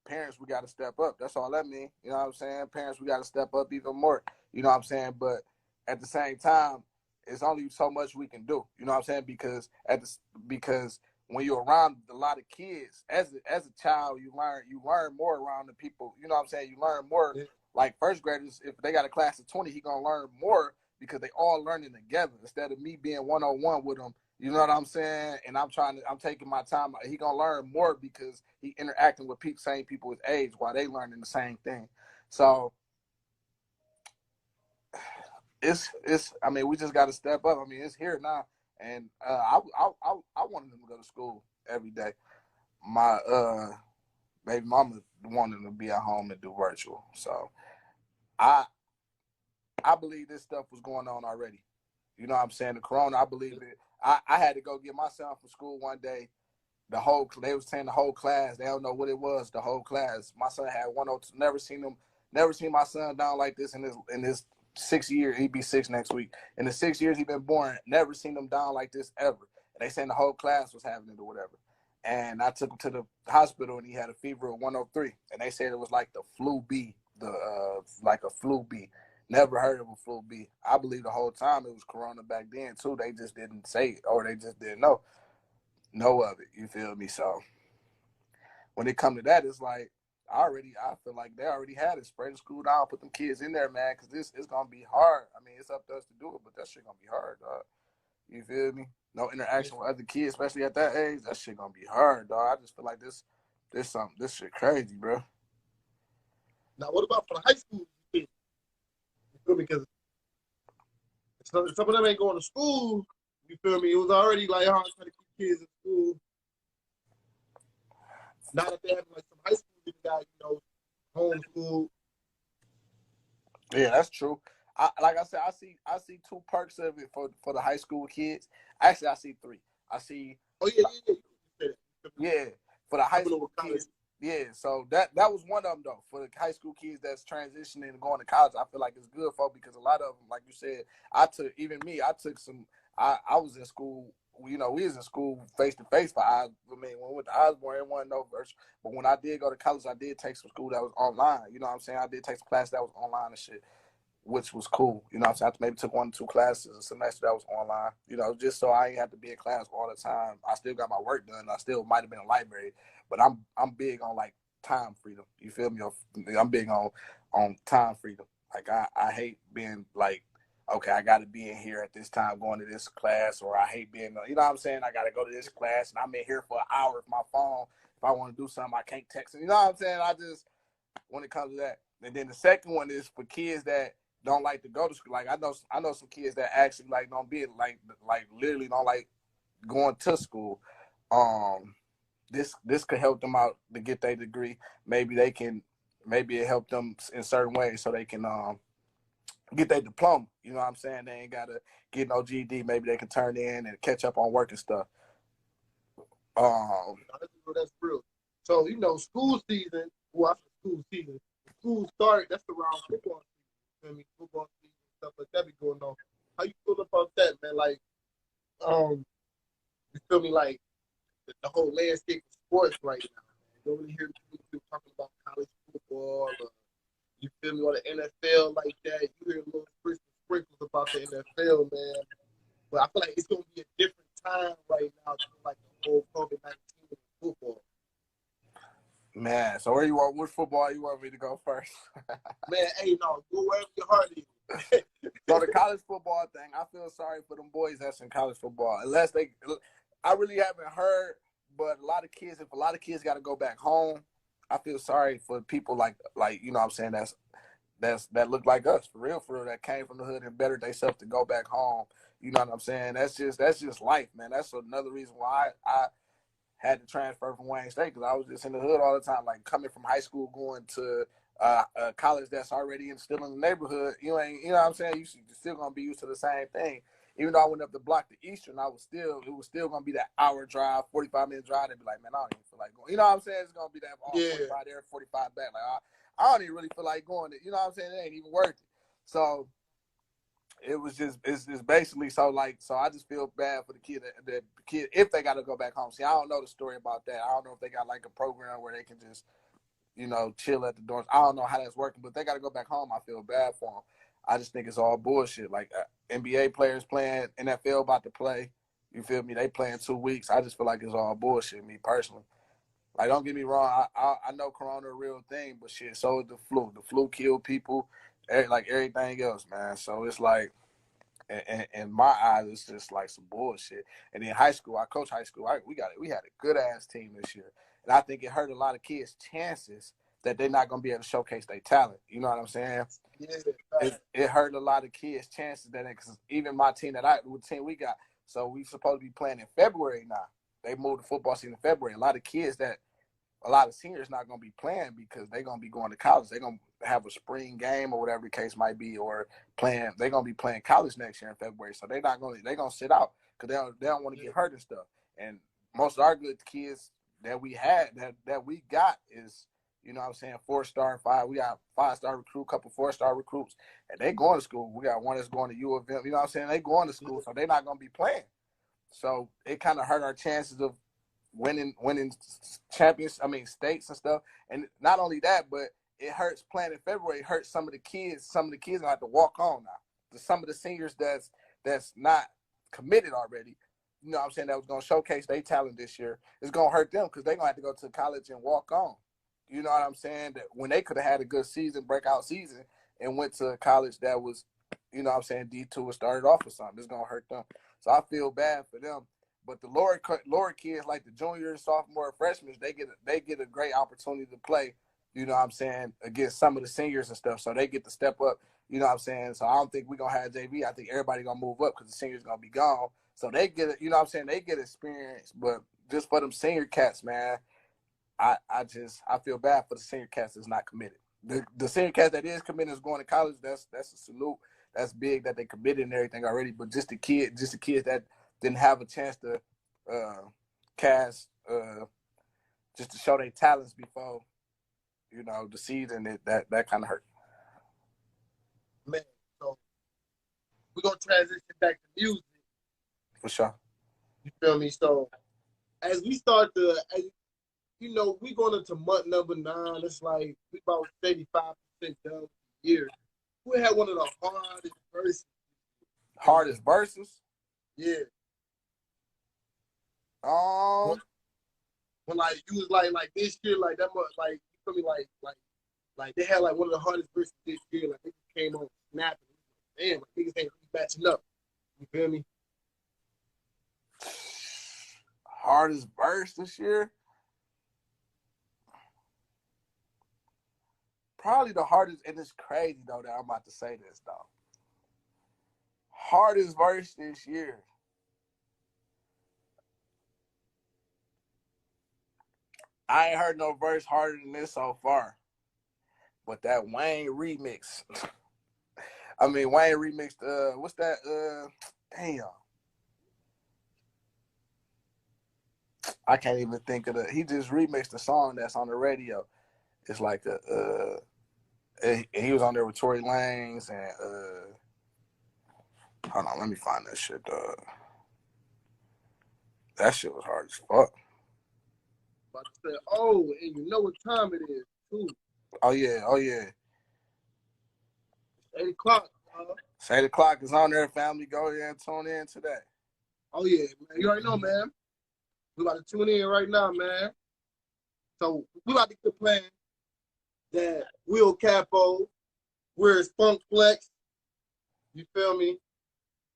Speaker 2: parents, we got to step up. That's all that means. You know what I'm saying? Parents, we got to step up even more. You know what I'm saying? But at the same time, it's only so much we can do. You know what I'm saying? Because when you're around a lot of kids, as a child, you learn more around the people. You know what I'm saying? You learn more. Like first graders, if they got a class of 20, he gonna learn more because they all learning together instead of me being 1-on-1 with them. You know what I'm saying? And I'm taking my time. He gonna learn more because he interacting with same people his age while they learning the same thing. So it's. I mean, we just got to step up. I mean, it's here now, and I wanted them to go to school every day. My baby mama wanted them to be at home and do virtual. So I believe this stuff was going on already. You know what I'm saying? The corona, I believe it. I had to go get my son from school one day. They was saying the whole class. They don't know what it was. The whole class. My son had 102. Never seen my son down like this in his 6 years. He'd be 6 next week. In the 6 years he been born, never seen him down like this ever. And they saying the whole class was having it or whatever. And I took him to the hospital and he had a fever of 103. And they said it was like the flu B, like a flu B. Never heard of a flu B. I believe the whole time it was corona back then too. They just didn't say it or they just didn't know of it. You feel me? So when it come to that, it's like I feel like they already had it. Spray the school down, put them kids in there, man, because this is gonna be hard. I mean, it's up to us to do it, but that shit gonna be hard, dog. You feel me? No interaction with other kids, especially at that age. That shit gonna be hard, dog. I just feel like this shit crazy, bro.
Speaker 3: Now, what about for the high school kids? You feel me? Because some of them ain't going to school. You feel me? It was already like hard trying to keep kids in school. Now that they have like some high school kids got homeschool.
Speaker 2: Yeah, that's true. Like I said, I see 2 perks of it for the high school kids. Actually, I see 3. I see.
Speaker 3: Oh yeah.
Speaker 2: Yeah, for the high school kids. Yeah, so that was one of them though. For the high school kids that's transitioning and going to college, I feel like it's good for because a lot of them, like you said, I took some. I was in school. We was in school face to face for I mean, when we went to Osborne, it wasn't no virtual. But when I did go to college, I did take some school that was online. You know what I'm saying? I did take some class that was online and shit. which was cool. You know what I'm saying? I maybe took 1 or 2 classes a semester that was online, you know, just so I ain't have to be in class all the time. I still got my work done. I still might have been in the library, but I'm big on like time freedom. You feel me? I'm big on time freedom. Like I hate being like, okay, I got to be in here at this time going to this class, or I hate being, you know what I'm saying? I got to go to this class and I'm in here for an hour. If my phone, if I want to do something, I can't text it. You know what I'm saying? I just, when it comes to that. And then the second one is for kids that don't like to go to school. Like I know some kids that actually like don't be like literally don't like going to school. Um, this could help them out to get their degree. Maybe it help them in certain ways so they can get their diploma. You know what I'm saying? They ain't gotta get no GED. Maybe they can turn in and catch up on work and stuff.
Speaker 3: That's real. So, school season, well, after school season, school start, that's around football season. You feel me? Football season, stuff like that be going on. How you feel about that, man? Like, you feel me? Like, the whole landscape of sports right now, man. You don't really hear people talking about college football, or, you feel me, or the NFL like that. You hear little sprinkles about the NFL, man. But I feel like it's going to be a different time right now, like the whole COVID-19 football.
Speaker 2: Man, so which football you want me to go first?
Speaker 3: Man, hey, no, go wherever your heart is.
Speaker 2: So the college football thing, I feel sorry for them boys that's in college football. I really haven't heard, but a lot of kids got to go back home. I feel sorry for people like you know what I'm saying, that look like us, for real, that came from the hood and bettered themselves to go back home. You know what I'm saying? That's just life, man. That's another reason why I had to transfer from Wayne State, because I was just in the hood all the time, like coming from high school going to a college that's already still in the neighborhood. You know what I'm saying? You're still gonna be used to the same thing. Even though I went up the block to Eastern, it was still gonna be that hour drive, 45-minute drive. They'd be like, man, I don't even feel like going. You know what I'm saying? It's gonna be that 45 there, 45 back. Like I don't even really feel like going. You know what I'm saying? It ain't even worth it. So it's basically so I just feel bad for the kid if they got to go back home. See, I don't know the story about that. I don't know if they got like a program where they can just chill at the dorms. I don't know how that's working, but they got to go back home. I feel bad for them. I just think it's all bullshit. Like NBA players playing, NFL about to play. You feel me? They play in 2 weeks. I just feel like it's all bullshit. Me personally. Like, don't get me wrong. I know Corona a real thing, but shit, so is the flu. The flu killed people, like everything else, man. So it's like, in my eyes, it's just like some bullshit. And in high school, I coach high school. We had a good ass team this year, and I think it hurt a lot of kids' chances that they're not gonna be able to showcase their talent. You know what I'm saying?
Speaker 3: Yeah.
Speaker 2: It hurt a lot of kids' chances because even my team the team we got, so we supposed to be playing in February now. They moved the football season in February. A lot of seniors not going to be playing because they're going to be going to college. They're going to have a spring game or whatever the case might be, or they're going to be playing college next year in February. So they're going to sit out because they don't want to get hurt and stuff. And most of our good kids that we had, that we got is, you know what I'm saying, 4-star, 5. We got 5-star recruit, couple 4-star recruits, and they going to school. We got one that's going to U of M. You know what I'm saying? They going to school, so they're not going to be playing. So it kind of hurt our chances of winning states and stuff. And not only that, but it hurts playing in February. It hurts some of the kids. Some of the kids gonna have to walk on now. Some of the seniors that's not committed already, you know what I'm saying, that was gonna showcase their talent this year, it's gonna hurt them because they're gonna have to go to college and walk on. You know what I'm saying? That when they could have had a good season, breakout season, and went to a college that was, you know what I'm saying, D2 and started off with something, it's gonna hurt them. So I feel bad for them. But the lower kids, like the junior, sophomore, freshmen, they get a great opportunity to play, you know what I'm saying, against some of the seniors and stuff. So they get to step up, you know what I'm saying. So I don't think we're going to have JV. I think everybody going to move up because the seniors going to be gone. So they get it, you know what I'm saying, they get experience. But just for them senior cats, man, I feel bad for the senior cats that's not committed. The senior cats that is committed is going to college. That's a salute. That's big that they committed and everything already. But just the kids that didn't have a chance to cast just to show their talents before, you know, the season, that kind of hurt.
Speaker 3: Man, so we're going to transition back to music.
Speaker 2: For sure.
Speaker 3: You feel me? So as we start we going into month number 9. It's like we about 75% done with the year. Who had one of the hardest verses?
Speaker 2: Hardest verses?
Speaker 3: Yeah.
Speaker 2: Um,
Speaker 3: When like you was like this year, like that much, like you feel me, like they had like one of the hardest verses this year. Like they just came on snapping. Damn, like niggas ain't really matching up. You feel me?
Speaker 2: hardest verse this year? Probably the hardest, and it's crazy though that I'm about to say this though. Hardest verse this year. I ain't heard no verse harder than this so far. But that Wayne remix. I mean, Wayne remixed, what's that? Damn. I can't even think of he just remixed a song that's on the radio. It's like and he was on there with Tory Lanez and, hold on, let me find that shit, dog. That shit was hard as fuck.
Speaker 3: But I said, oh, and you know what time it is, too.
Speaker 2: Oh, yeah.
Speaker 3: 8 o'clock.
Speaker 2: 8 o'clock is on there, family. Go ahead and tune in today.
Speaker 3: Oh, yeah, man. You already know, man. We about to tune in right now, man. So we about to get playing that Will Capo, where's Funk Flex. You feel me?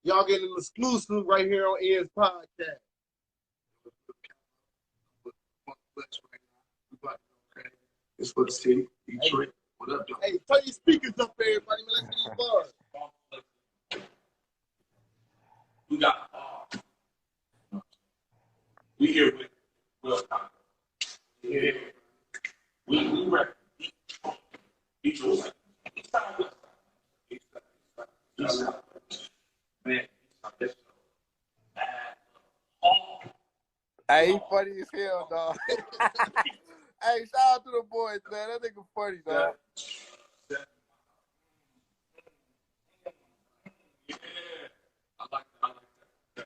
Speaker 3: Y'all getting an exclusive right here on Ian's podcast. Funk Flex right now. We about to go, okay? It's for the city, Detroit. What up, though? Hey, turn your speakers up, everybody, man. Let's get these bars.
Speaker 7: We got we here with Will Capo. Yeah. We record Detroit. Man,
Speaker 2: Hey, he funny as hell, dog. Hey, shout out to the boys, man. That nigga funny, dog.
Speaker 7: Yeah, I like that.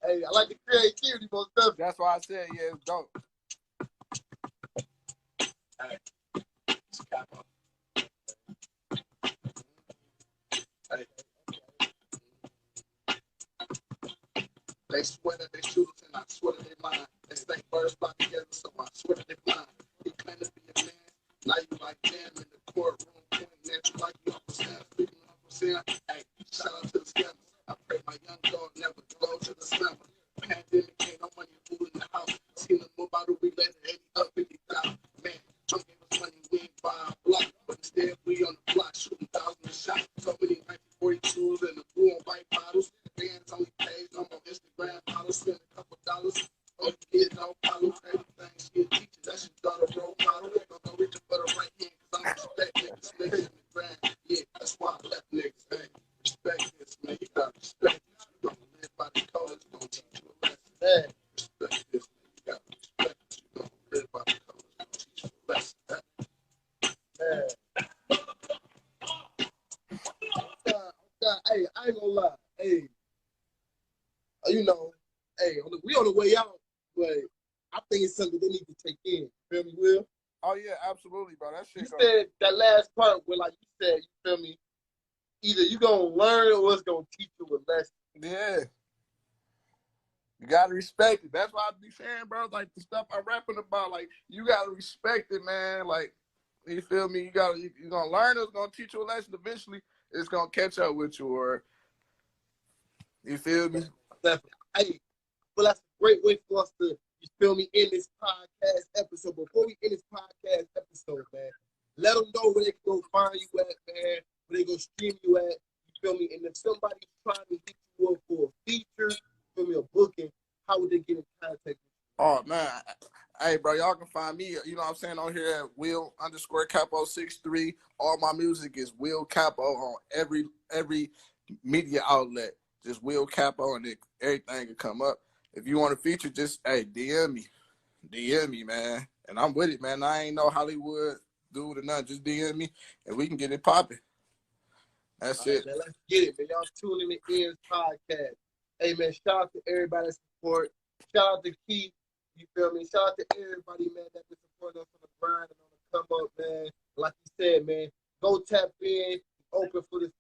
Speaker 3: Hey, I like the creativity, most definitely.
Speaker 2: That's why I said, yeah, it's dope.
Speaker 3: Hey, it's Capo. Hey. They swear that they shoot us and I swear that they lying. They stay birds fly together, so I swear that they blind. He claimed to be a man, now you like damn in the courtroom, pointing at you like you Uncle Sam. Speaking of Uncle Sam, hey, shout out to the scammers. I pray my young dog never go to the slammer. Pandemic, ain't no money, food in the house. Seen them move out of related 80 up 50,000. Man, Trump gave us money, we ain't buy a block. But instead, we on the block shooting thousands of shots. So many 1942s and the blue and white bottles. Bands only page, no more Instagram models. Spend a couple dollars. Oh, you kids don't follow everything. She a teacher, that's your daughter role model. Don't go reaching for the right hand, cause I'm respect niggas. Niggas in the ground. Yeah, that's why I left niggas. Hey, respect this, man. You gotta respect this. You don't live by the code, it's gonna teach you a lesson. Hey, respect this, man. You gotta respect it. You don't live by the code, it's gonna teach you a lesson. Hey, I ain't gonna lie. Hey, you know, hey, we on the way out, but I think it's something they need to take in. Feel me, Will?
Speaker 2: Oh, yeah, absolutely, bro. That shit.
Speaker 3: You said that last part where, like you said, you feel me? Either you gonna learn or it's gonna teach you a lesson.
Speaker 2: Yeah. You gotta respect it. That's why I be saying, bro, like the stuff I'm rapping about, like, you gotta respect it, man. Like, you feel me? You're gonna learn, it's gonna teach you a lesson. Eventually, it's gonna catch up with you, or you feel me?
Speaker 3: Definitely. Hey, well, that's a great way for us to, you feel me, in this podcast episode. Before we end this podcast episode, man, let them know where they can go find you at, man, where they go stream you at, you feel me? And if somebody's trying to hit you up for a feature, you feel me, a booking, how would they get in contact with you?
Speaker 2: Oh, man. Hey, bro, y'all can find me, you know what I'm saying, on here at Will_Capo63. All my music is Will Capo on every media outlet. Just Will Capo, and everything can come up. If you want to feature, just, hey, DM me, man. And I'm with it, man. I ain't no Hollywood dude or nothing. Just DM me, and we can get it popping. That's
Speaker 3: All right,
Speaker 2: it.
Speaker 3: man, let's get it, man. Y'all tuning in Ian's podcast. Hey, man, shout out to everybody's support. Shout out to Keith. You feel me? Shout out to everybody, man, that been supporting us on the grind and on the come up, man. Like you said, man, go tap in, open for this